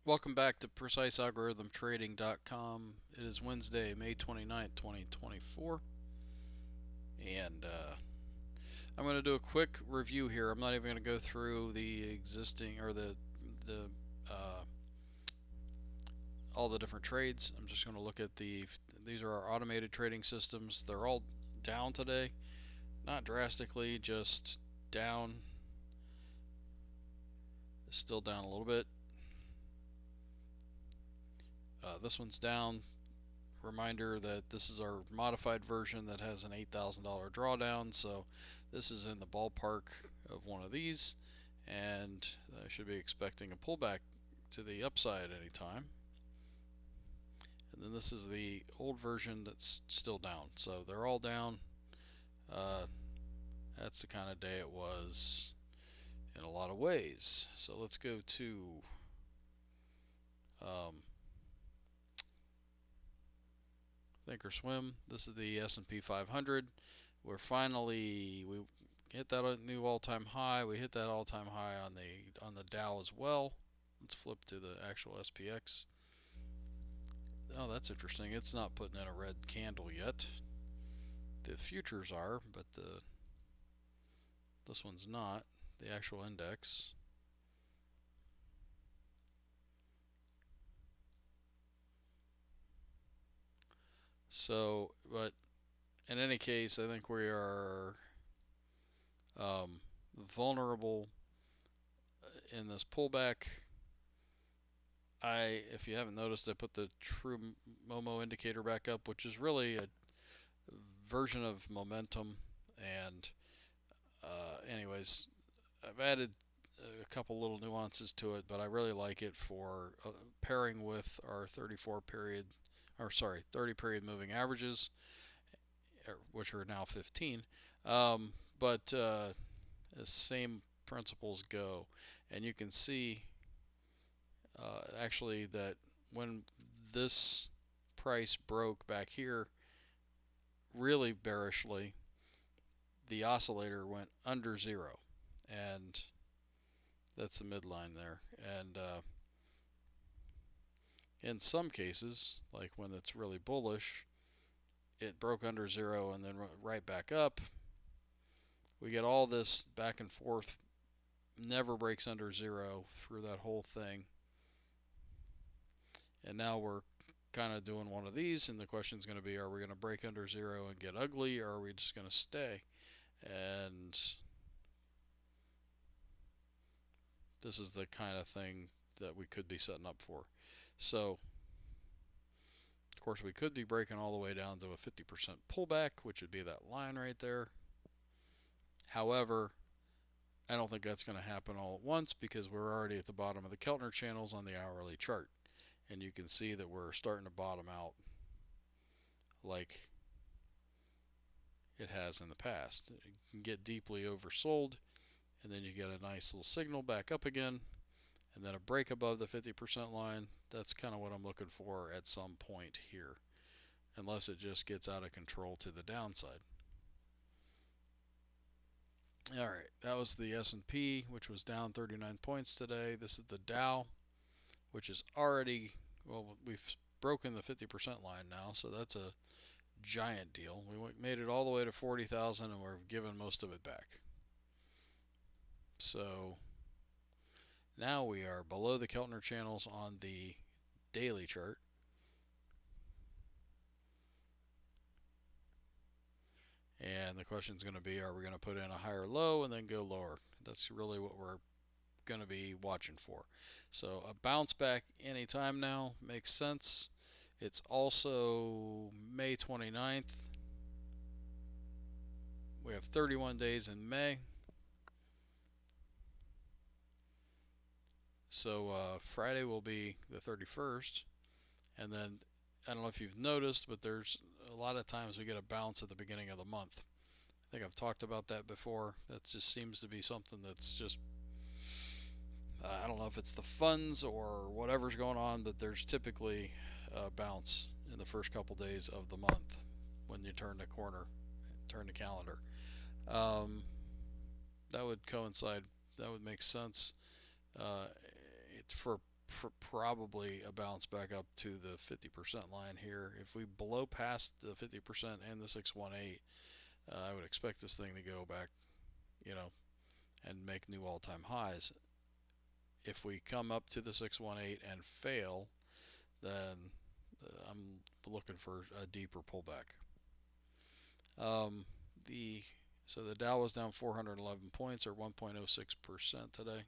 Welcome back to PreciseAlgorithmTrading.com. It is Wednesday, May 29th, 2024, and I'm going to do a quick review here. I'm not even going to go through the existing or the uh, all the different trades. I'm just going to look at these are our automated trading systems. They're all down today, not drastically, just down. Still down a little bit. This one's down. Reminder that this is our modified version that has an $8,000 drawdown, so this is in the ballpark of one of these, and I should be expecting a pullback to the upside anytime. And then this is the old version that's still down, so they're all down. Uh, that's the kind of day it was in a lot of ways. So let's go to um, Thinkorswim. This is the S&P 500. We hit that new all-time high. We hit that all-time high on the Dow as well. Let's flip to the actual SPX. Oh, that's interesting. It's not putting in a red candle yet. The futures are, but this one's not. The actual index. So, but in any case, I think we are vulnerable in this pullback. If you haven't noticed, I put the True Momo indicator back up, which is really a version of momentum. And anyways, I've added a couple little nuances to it, but I really like it for pairing with our 30 period moving averages, which are now 15. But the same principles go, and you can see actually that when this price broke back here really bearishly, the oscillator went under zero, and that's the midline there. And in some cases, like when it's really bullish, it broke under zero and then right back up. We get all this back and forth, never breaks under zero through that whole thing. And now we're kind of doing one of these, and the question is going to be, are we going to break under zero and get ugly, or are we just going to stay? And this is the kind of thing that we could be setting up for. So, of course, we could be breaking all the way down to a 50% pullback, which would be that line right there. However, I don't think that's going to happen all at once because we're already at the bottom of the Keltner channels on the hourly chart. And you can see that we're starting to bottom out like it has in the past. It can get deeply oversold, and then you get a nice little signal back up again, and then a break above the 50% line. That's kind of what I'm looking for at some point here, unless it just gets out of control to the downside. All right, that was the S&P, which was down 39 points today. This is the Dow, which is already, well, we've broken the 50% line now, so that's a giant deal. We made it all the way to 40,000 and we've given most of it back. So now we are below the Keltner channels on the daily chart. And the question is going to be, are we going to put in a higher low and then go lower? That's really what we're going to be watching for. So a bounce back anytime now makes sense. It's also May 29th. We have 31 days in May. So Friday will be the 31st. And then I don't know if you've noticed, but there's a lot of times we get a bounce at the beginning of the month. I think I've talked about that before. That just seems to be something that's just, I don't know if it's the funds or whatever's going on, but there's typically a bounce in the first couple days of the month when you turn the corner, turn the calendar. Um, that would coincide. That would make sense. Uh, for probably a bounce back up to the 50% line here. If we blow past the 50% and the 618, I would expect this thing to go back, you know, and make new all-time highs. If we come up to the 618 and fail, then I'm looking for a deeper pullback. Um, the so the Dow was down 411 points, or 1.06% today.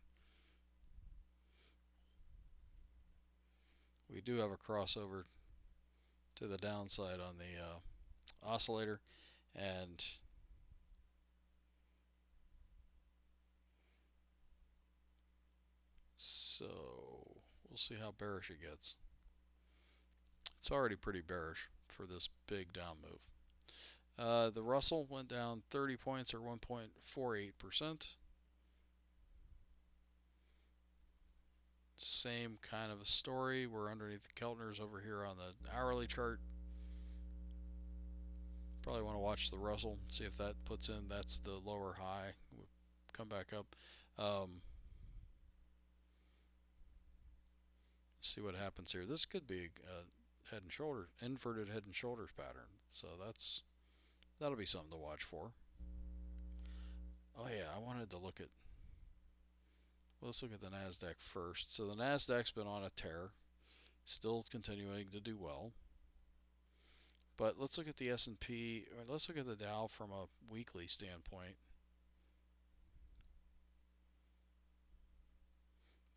We do have a crossover to the downside on the oscillator, and so we'll see how bearish it gets. It's already pretty bearish for this big down move. The Russell went down 30 points, or 1.48%. Same kind of a story. We're underneath the Keltners over here on the hourly chart. Probably want to watch the Russell, see if that puts in. That's the lower high. We'll come back up. See what happens here. This could be a head and shoulders, inverted head and shoulders pattern. So that'll be something to watch for. Oh yeah, I wanted to look at. Well, let's look at the Nasdaq first. So the Nasdaq's been on a tear, still continuing to do well. But let's look at the S&P, or let's look at the Dow from a weekly standpoint.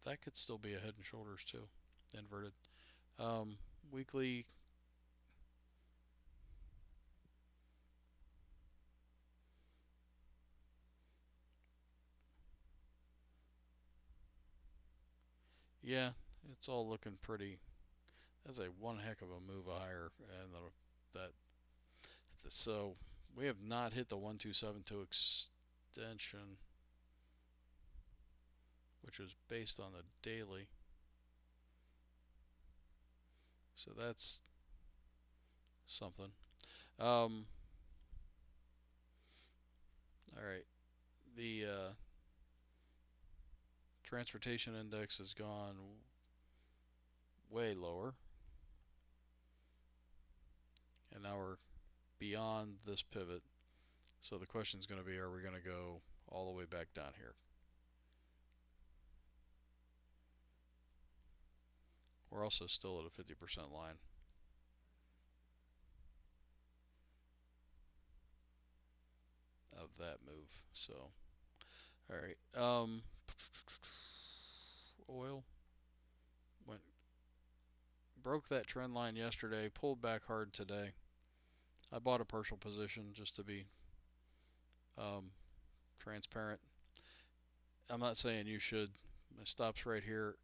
That could still be a head and shoulders too, inverted. Weekly. Yeah, it's all looking pretty. That's a one heck of a move higher, and so we have not hit the 1272 extension, which was based on the daily. So that's something. All right, the transportation index has gone way lower, and now we're beyond this pivot. So the question is going to be, are we going to go all the way back down here? We're also still at a 50% line. Of that move. So, all right. Oil broke that trend line yesterday, pulled back hard today. I bought a partial position just to be transparent. I'm not saying you should. My stop's right here.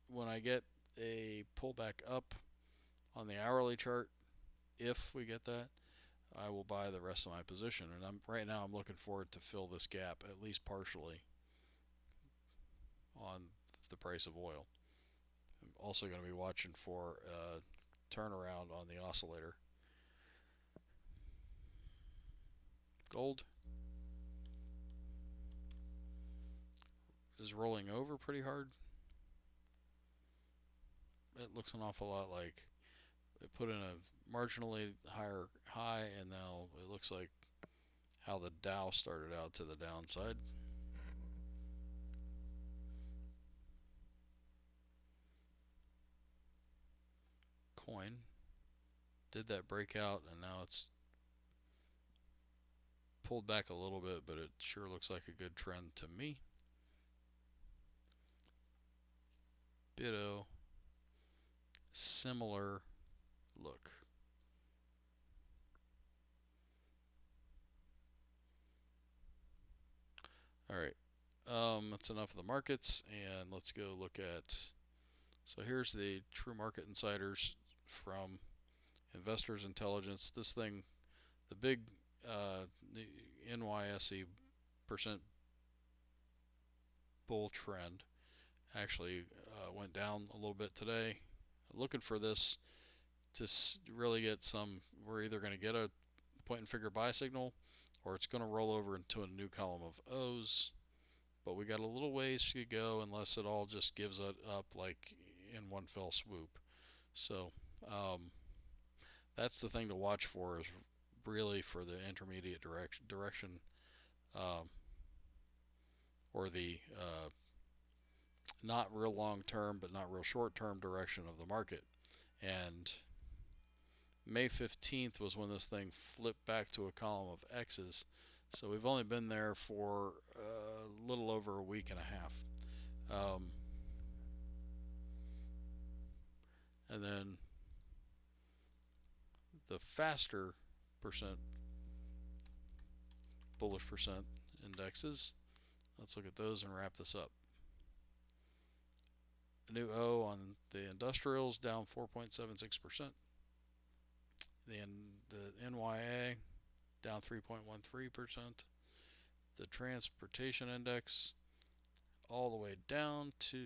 When I get a pullback up on the hourly chart, if we get that, I will buy the rest of my position. And right now I'm looking forward to fill this gap, at least partially, on the price of oil. I'm also going to be watching for a turnaround on the oscillator. Gold is rolling over pretty hard. It looks an awful lot like it put in a marginally higher high, and now it looks like how the Dow started out to the downside. Coin did that breakout, and now it's pulled back a little bit, but it sure looks like a good trend to me. BITO, similar look. All right, that's enough of the markets, and let's go look at. So here's the True Market Insiders from Investors Intelligence. This thing, the big NYSE percent bull trend, actually went down a little bit today. Looking for this to really get some. We're either going to get a point and figure buy signal, or it's going to roll over into a new column of O's. But we got a little ways to go unless it all just gives it up like in one fell swoop. So that's the thing to watch for, is really for the intermediate direction, um, or the not real long term but not real short term direction of the market. And May 15th was when this thing flipped back to a column of X's. So we've only been there for a little over a week and a half. And then the faster percent, bullish percent indexes, let's look at those and wrap this up. A new O on the industrials, down 4.76%. The NYA down 3.13%. The transportation index all the way down to,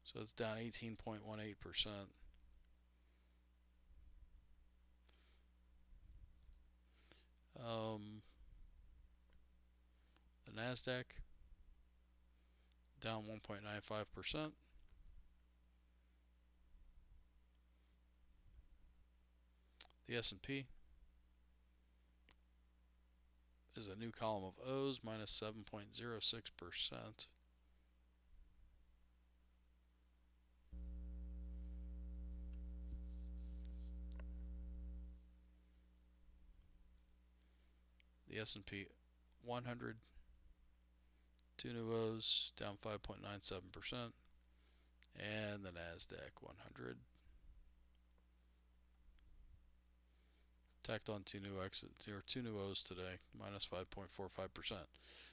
so it's down 18.18%. The NASDAQ down 1.95%. The S&P is a new column of O's, minus 7.06%. The S&P 100, two new O's, down 5.97%. And the NASDAQ 100 tacked on two new O's today, minus 5.45%.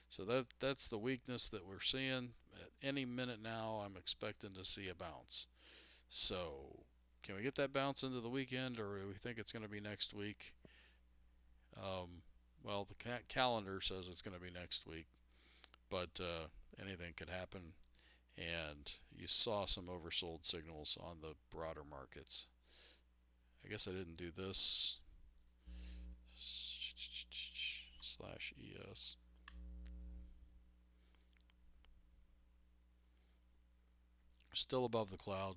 So that's the weakness that we're seeing. At any minute now, I'm expecting to see a bounce. So can we get that bounce into the weekend, or do we think it's going to be next week? Well, the calendar says it's going to be next week, but anything could happen. And you saw some oversold signals on the broader markets. I guess I didn't do this. /ES. Still above the cloud.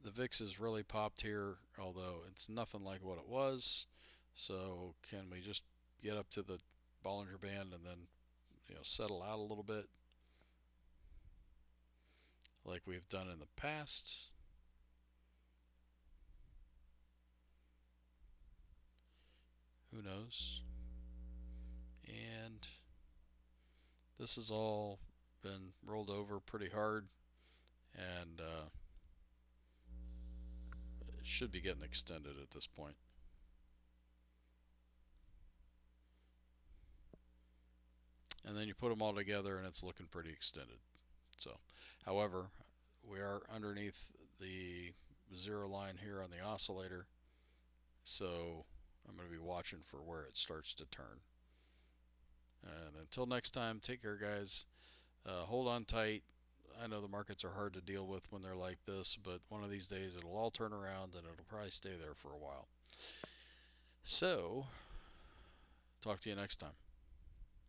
The VIX has really popped here, although it's nothing like what it was. So can we just get up to the Bollinger Band and then settle out a little bit like we've done in the past? Who knows? And this has all been rolled over pretty hard, and it should be getting extended at this point. And then you put them all together and it's looking pretty extended. So, however, we are underneath the zero line here on the oscillator, so I'm going to be watching for where it starts to turn. And until next time, take care, guys. Hold on tight. I know the markets are hard to deal with when they're like this, but one of these days it'll all turn around and it'll probably stay there for a while. So, talk to you next time.